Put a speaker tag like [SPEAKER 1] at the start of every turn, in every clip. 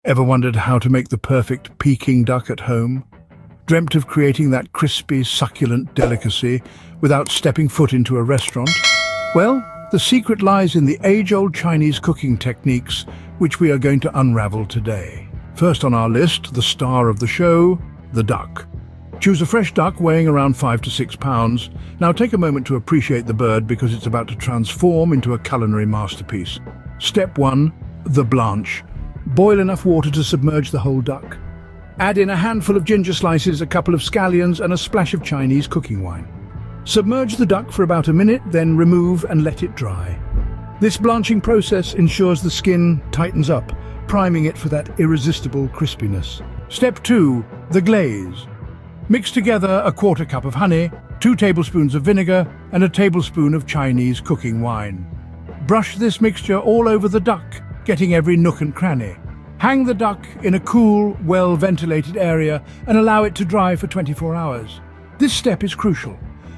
[SPEAKER 1] Ever wondered how to make the perfect Peking duck at home? Dreamt of creating that crispy, succulent delicacy without stepping foot into a restaurant? Well, the secret lies in the age-old Chinese cooking techniques, which we are going to unravel today. First on our list, the star of the show, the duck. Choose a fresh duck weighing around 5 to 6 pounds. Now take a moment to appreciate the bird because it's about to transform into a culinary masterpiece. Step 1, the blanch. Boil enough water to submerge the whole duck. Add in a handful of ginger slices, a couple of scallions, and a splash of Chinese cooking wine. Submerge the duck for about a minute, then remove and let it dry. This blanching process ensures the skin tightens up, priming it for that irresistible crispiness. Step 2, the glaze. Mix together a quarter cup of honey, 2 tablespoons of vinegar, and a tablespoon of Chinese cooking wine. Brush this mixture all over the duck, getting every nook and cranny. Hang the duck in a cool, well-ventilated area and allow it to dry for 24 hours. This step is crucial.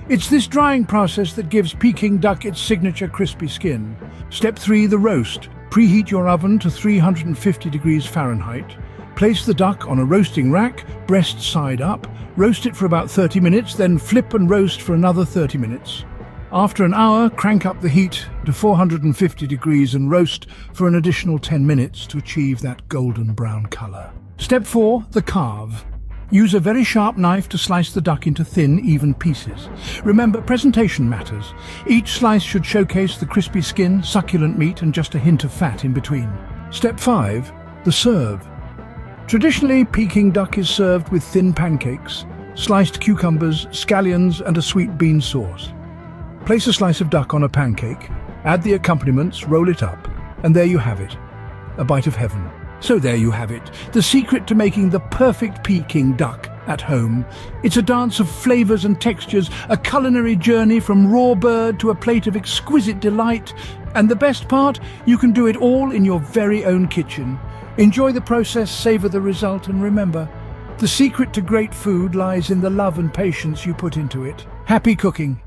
[SPEAKER 1] It's this drying process that gives Peking duck its signature crispy skin. Step 3, the roast. Preheat your oven to 350 degrees Fahrenheit. Place the duck on a roasting rack, breast side up. Roast it for about 30 minutes, then flip and roast for another 30 minutes. After an hour, crank up the heat to 450 degrees and roast for an additional 10 minutes to achieve that golden brown color. Step 4, the carve. Use a very sharp knife to slice the duck into thin, even pieces. Remember, presentation matters. Each slice should showcase the crispy skin, succulent meat, and just a hint of fat in between. Step 5, the serve. Traditionally, Peking duck is served with thin pancakes, sliced cucumbers, scallions, and a sweet bean sauce. Place a slice of duck on a pancake, add the accompaniments, roll it up, and there you have it, a bite of heaven. So there you have it, the secret to making the perfect Peking duck at home. It's a dance of flavors and textures, a culinary journey from raw bird to a plate of exquisite delight. And the best part, you can do it all in your very own kitchen. Enjoy the process, savor the result, and remember, the secret to great food lies in the love and patience you put into it. Happy cooking!